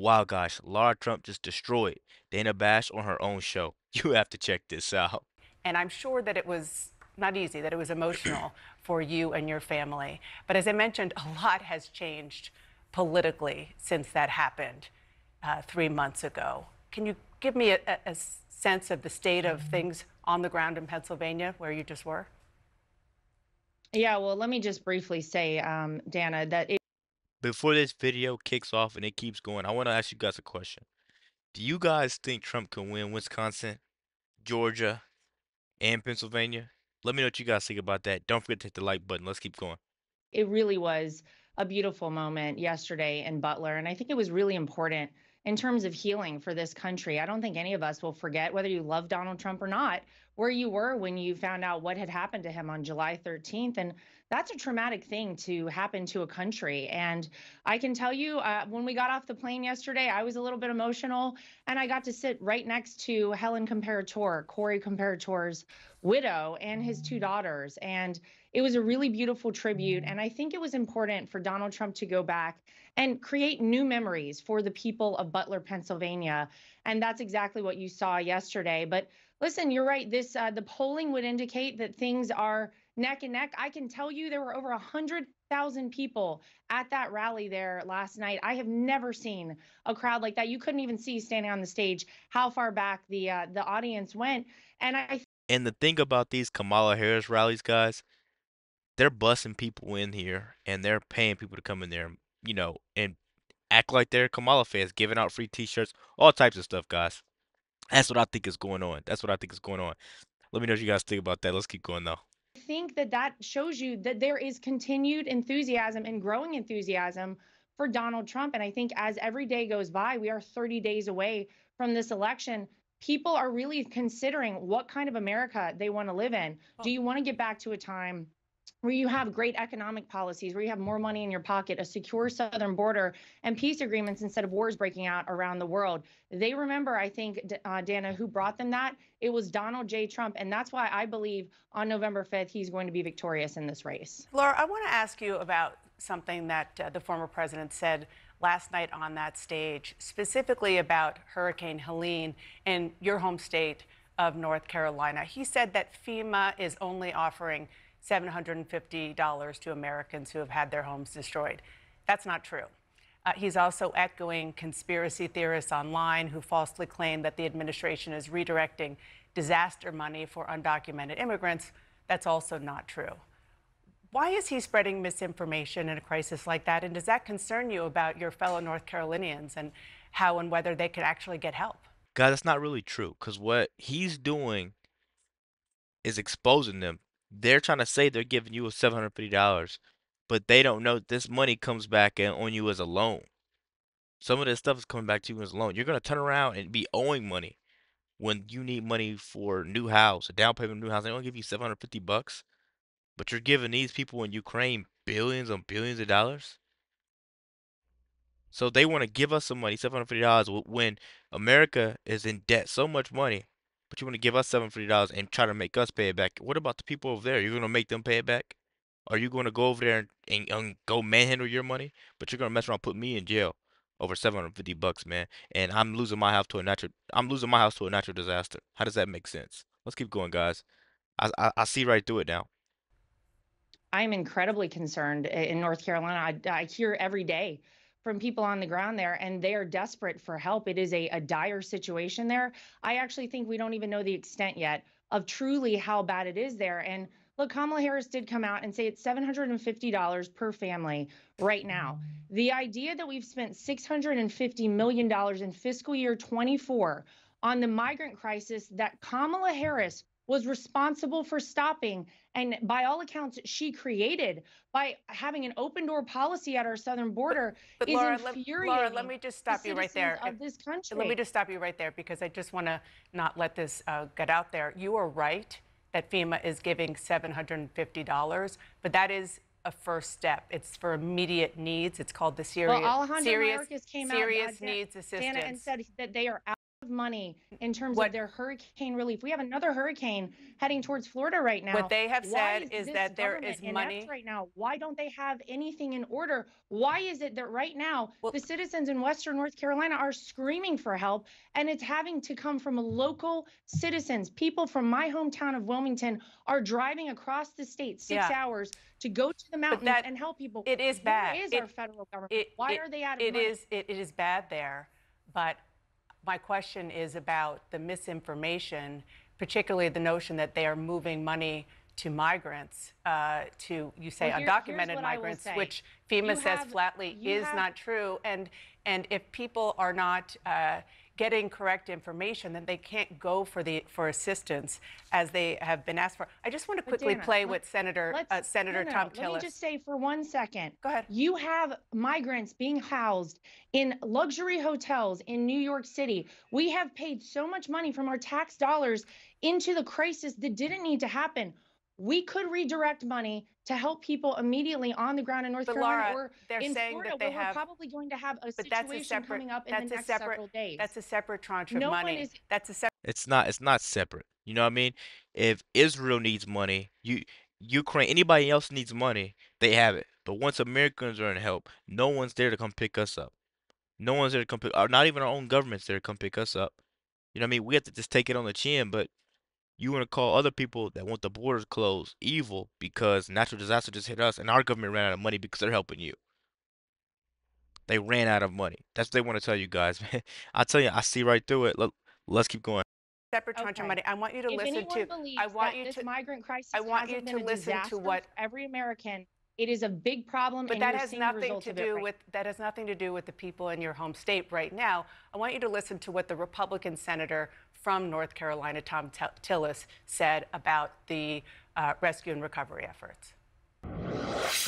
Wow, gosh, Lara Trump just destroyed Dana Bash on her own show. You have to check this out. And I'm sure that it was not easy, that it was emotional for you and your family. But as I mentioned, a lot has changed politically since that happened 3 months ago. Can you give me a sense of the state of things on the ground in Pennsylvania where you just were? Yeah, well, let me just briefly say, Dana, that Before this video kicks off and it keeps going, I want to ask you guys a question. Do you guys think Trump can win Wisconsin, Georgia, and Pennsylvania? Let me know what you guys think about that. Don't forget to hit the like button. Let's keep going. it really was a beautiful moment yesterday in Butler. And I think it was really important in terms of healing for this country. I don't think any of us will forget, whether you love Donald Trump or not, where you were when you found out what had happened to him on July 13th. And that's a traumatic thing to happen to a country. And I can tell you, when we got off the plane yesterday, I was a little bit emotional. And I got to sit right next to Helen Comparator, Corey Comparator's widow, and his two daughters. And it was a really beautiful tribute. And I think it was important for Donald Trump to go back and create new memories for the people of Butler, Pennsylvania. And that's exactly what you saw yesterday. But listen, you're right. The polling would indicate that things are neck and neck. I can tell you there were over 100,000 people at that rally there last night. I have never seen a crowd like that. You couldn't even see standing on the stage how far back the audience went. And I And the thing about these Kamala Harris rallies, guys, they're bussing people in here and they're paying people to come in there, and act like they're Kamala fans, giving out free t-shirts, all types of stuff, guys. That's what I think is going on. That's what I think is going on. Let me know what you guys think about that. Let's keep going though. think that that shows you that there is continued enthusiasm and growing enthusiasm for Donald Trump. And I think as every day goes by, we are 30 days away from this election. People are really considering what kind of America they want to live in. Do you want to get back to a time where you have great economic policies, where you have more money in your pocket, a secure southern border, and peace agreements instead of wars breaking out around the world? They remember, I think, Dana, who brought them that. It was Donald J. Trump. And that's why I believe on November 5th, he's going to be victorious in this race. Laura, I want to ask you about something that the former president said last night on that stage, specifically about Hurricane Helene in your home state of North Carolina. He said that FEMA is only offering $750 to Americans who have had their homes destroyed. That's not true. He's also echoing conspiracy theorists online who falsely claim that the administration is redirecting disaster money for undocumented immigrants. That's also not true. Why is he spreading misinformation in a crisis like that? And does that concern you about your fellow North Carolinians and how and whether they could actually get help? Guys, that's not really true because what he's doing is exposing them. They're trying to say they're giving you a $750, but they don't know this money comes back on you as a loan. Some of this stuff is coming back to you as a loan. You're gonna turn around and be owing money when you need money for a new house, a down payment, on a new house. They don't give you $750, but you're giving these people in Ukraine billions and billions of dollars. So they want to give us some money, $750, when America is in debt, so much money, but you want to give us $750 and try to make us pay it back. What about the people over there? You're going to make them pay it back? Are you going to go over there and go manhandle your money? But you're going to mess around and put me in jail over $750, man. And I'm losing my house to a natural disaster. How does that make sense? Let's keep going, guys. I see right through it now. I'm incredibly concerned in North Carolina. I hear every day from people on the ground there, and they are desperate for help. It is a dire situation there. I actually think we don't even know the extent yet of truly how bad it is there. And look, Kamala Harris did come out and say it's $750 per family right now. The idea that we've spent $650 million in fiscal year 24 on the migrant crisis that Kamala Harris was responsible for stopping, and by all accounts, she created by having an open door policy at our southern border, But is Laura, let infuriating me just the stop you right citizens there. of this Let me country. just stop you right there because I just want to not let this get out there. You are right that FEMA is giving $750, but that is a first step. It's for immediate needs. It's called the Well, Serious Alejandro Mayorkas came out, Serious Needs Dana, and Assistance. said that they are money in terms of What their hurricane relief. We have another hurricane heading towards Florida right what now. they have Why said is is this that there government is inept money. right now? Why don't they have anything in order? Why is it that right now Well, the citizens in Western North Carolina are screaming for help, and it's having to come from local citizens? People from my hometown of Wilmington are driving across the state 6 hours to go to the but mountains that and help people. it is Where bad. is our federal government? It Why it are they out of it money? is it is bad there, but my question is about the misinformation, particularly the notion that they are moving money to migrants, to, you say, Well, here's undocumented what I will migrants, say. which FEMA says flatly You is have not true. And if people are not getting correct information, then they can't go for assistance as they have been asked for. I just want to But quickly Dana, play with Senator no, Tom let me Tillis. just say for 1 second. Go ahead. You have migrants being housed in luxury hotels in New York City. We have paid so much money from our tax dollars into the crisis that didn't need to happen. We could redirect money to help people immediately on the ground in North But Carolina Laura, or they're in saying Florida, that they where we're have, probably going to have a but that's a situation separate, coming up in the next several days. that's a separate tranche of No one money. is. That's a separate. It's not separate. You know what I mean? If Israel needs money, Ukraine, anybody else needs money, they have it. But once Americans are in help, no one's there to come pick us up. No one's there to come pick, or not even our own government's there to come pick us up. You know what I mean? We have to just take it on the chin, but you want to call other people that want the borders closed evil because natural disaster just hit us and our government ran out of money because they're helping you. They ran out of money. That's what they want to tell you guys, man. I tell you, I see right through it. Let's keep going. Separate tranche of Okay. money. I want you to If listen anyone to. I believes want that you this to. migrant crisis I want you hasn't to been a listen to disaster what. for every American, it is a big problem, But and that you're has seeing the nothing results to of it do right with the people in your home state right now. I want you to listen to what the Republican senator from North Carolina, Tom Tillis, said about the rescue and recovery efforts.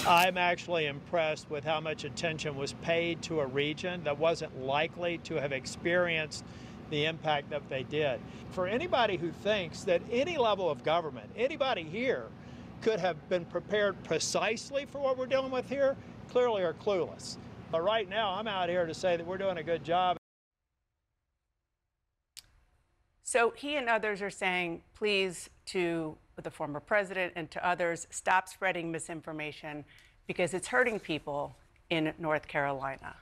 I'm actually impressed with how much attention was paid to a region that wasn't likely to have experienced the impact that they did. For anybody who thinks that any level of government, anybody here, could have been prepared precisely for what we're dealing with here, clearly are clueless. But right now, I'm out here to say that we're doing a good job. So he and others are saying, please, to the former president and to others, stop spreading misinformation because it's hurting people in North Carolina.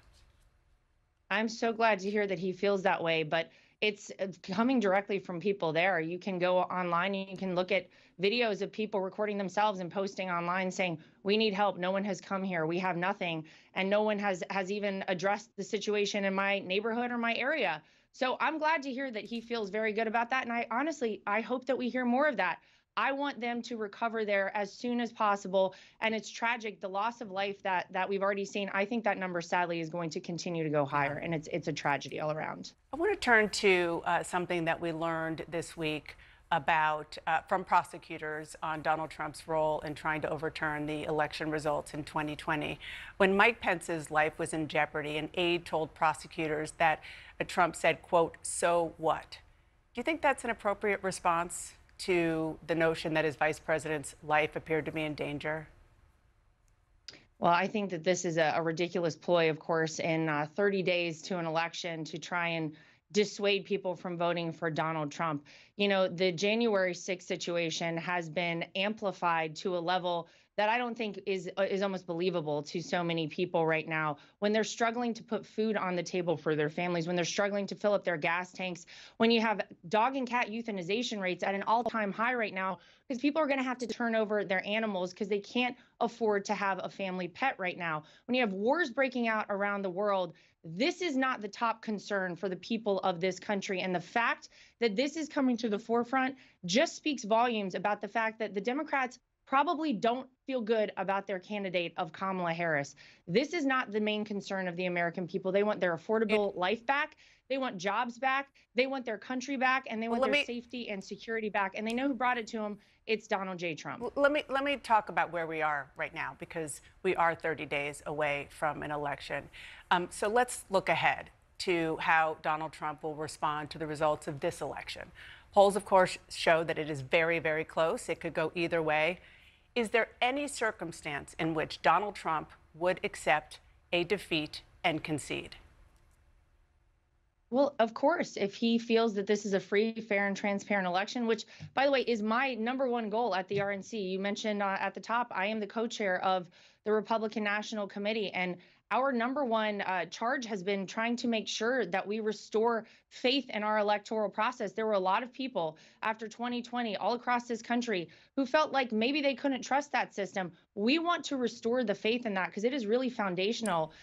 I'm so glad to hear that he feels that way, but it's coming directly from people there. You can go online and you can look at videos of people recording themselves and posting online saying, we need help. No one has come here. We have nothing. And no one has even addressed the situation in my neighborhood or my area. So I'm glad to hear that he feels very good about that. And I hope that we hear more of that. I want them to recover there as soon as possible. And it's tragic, the loss of life that we've already seen. I think that number, sadly, is going to continue to go higher. And it's a tragedy all around. I want to turn to something that we learned this week about from prosecutors on Donald Trump's role in trying to overturn the election results in 2020. When Mike Pence's life was in jeopardy, an aide told prosecutors that Trump said, quote, "So what?" Do you think that's an appropriate response to the notion that his vice president's life appeared to be in danger? Well, I think that this is a ridiculous ploy, of course, in 30 days to an election to try and dissuade people from voting for Donald Trump. You know, the January 6th situation has been amplified to a level that I don't think is almost believable to so many people right now when they're struggling to put food on the table for their families, when they're struggling to fill up their gas tanks, when you have dog and cat euthanization rates at an all-time high right now because people are going to have to turn over their animals because they can't afford to have a family pet right now. When you have wars breaking out around the world, this is not the top concern for the people of this country. And the fact that this is coming to the forefront just speaks volumes about the fact that the Democrats probably don't feel good about their candidate of Kamala Harris. This is not the main concern of the American people. They want their affordable life back. They want jobs back. They want their country back, and they want their safety and security back. And they know who brought it to them. It's Donald J. Trump. Let me talk about where we are right now, because we are 30 days away from an election. So let's look ahead to how Donald Trump will respond to the results of this election. Polls, of course, show that it is very, very close. It could go either way. Is there any circumstance in which Donald Trump would accept a defeat and concede? Well, of course, if he feels that this is a free, fair, and transparent election, which, by the way, is my number one goal at the RNC. You mentioned at the top, I am the co chair of the Republican National Committee. And our number one charge has been trying to make sure that we restore faith in our electoral process. There were a lot of people after 2020 all across this country who felt like maybe they couldn't trust that system. We want to restore the faith in that because it is really foundational,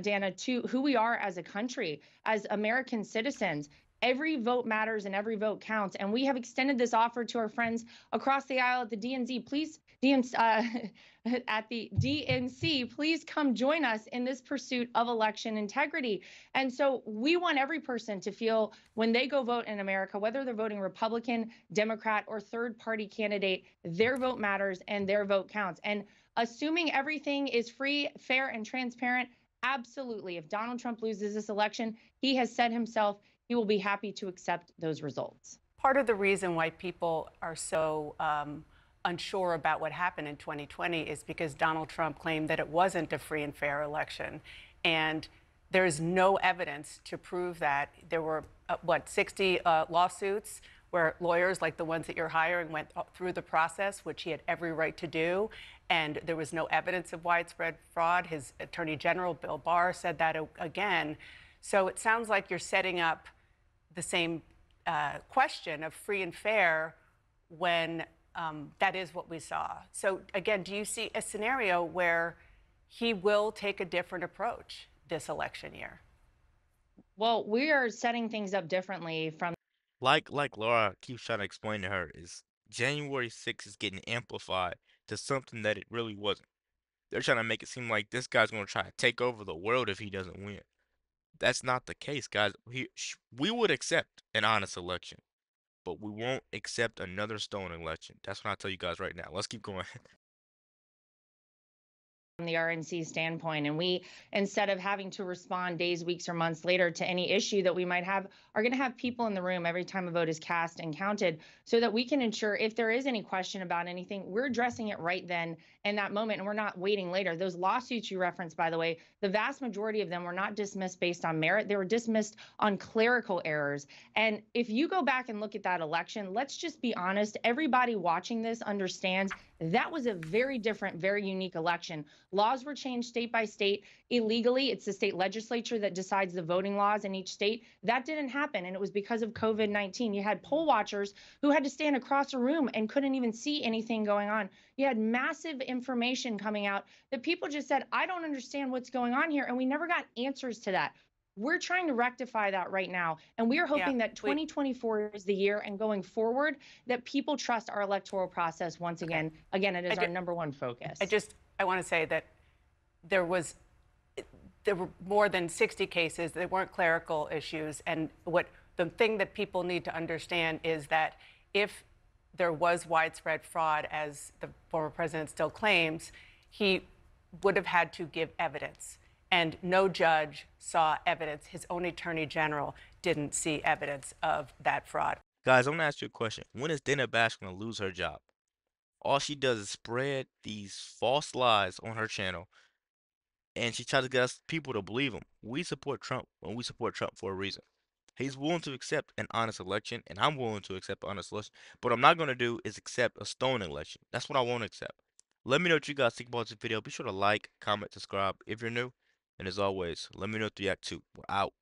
Dana, to who we are as a country, as American citizens. Every vote matters and every vote counts. And we have extended this offer to our friends across the aisle at the DNC. Please, at the DNC, please come join us in this pursuit of election integrity. And so we want every person to feel when they go vote in America, whether they're voting Republican, Democrat, or third party candidate, their vote matters and their vote counts. And assuming everything is free, fair, and transparent, absolutely. If Donald Trump loses this election, he has said himself he will be happy to accept those results. Part of the reason why people are so unsure about what happened in 2020 is because Donald Trump claimed that it wasn't a free and fair election. And there is no evidence to prove that. There were, 60 lawsuits where lawyers like the ones that you're hiring went through the process, which he had every right to do. And there was no evidence of widespread fraud. His Attorney General, Bill Barr, said that again. So it sounds like you're setting up the same question of free and fair when that is what we saw. So again, do you see a scenario where he will take a different approach this election year? Well, we are setting things up differently from Like Laura keeps trying to explain to her, is January 6th is getting amplified to something that it really wasn't. They're trying to make it seem like this guy's going to try to take over the world if he doesn't win. That's not the case, guys. We would accept an honest election, but we won't accept another stolen election. That's what I tell you guys right now. Let's keep going. the RNC standpoint. And we, instead of having to respond days, weeks, or months later to any issue that we might have, are going to have people in the room every time a vote is cast and counted so that we can ensure if there is any question about anything, we're addressing it right then in that moment. And we're not waiting later. Those lawsuits you referenced, by the way, the vast majority of them were not dismissed based on merit. They were dismissed on clerical errors. And if you go back and look at that election, let's just be honest. Everybody watching this understands that was a very different, very unique election. Laws were changed state by state illegally. It's the state legislature that decides the voting laws in each state. That didn't happen, and it was because of COVID-19. You had poll watchers who had to stand across a room and couldn't even see anything going on. You had massive information coming out that people just said, I don't understand what's going on here, and we never got answers to that. We're trying to rectify that right now. And we are hoping that 2024 is the year and going forward that people trust our electoral process once again. Again, it is our number one focus. I want to say that there were more than 60 cases. They weren't clerical issues. And the thing that people need to understand is that if there was widespread fraud, as the former president still claims, he would have had to give evidence. And no judge saw evidence. His own attorney general didn't see evidence of that fraud. Guys, I'm going to ask you a question. When is Dana Bash going to lose her job? All she does is spread these false lies on her channel, and she tries to get us people to believe him. We support Trump when we support Trump for a reason. He's willing to accept an honest election, and I'm willing to accept an honest election. But what I'm not going to do is accept a stolen election. That's what I won't accept. Let me know what you guys think about this video. Be sure to like, comment, subscribe if you're new. And as always, let me know what you react to. We're out.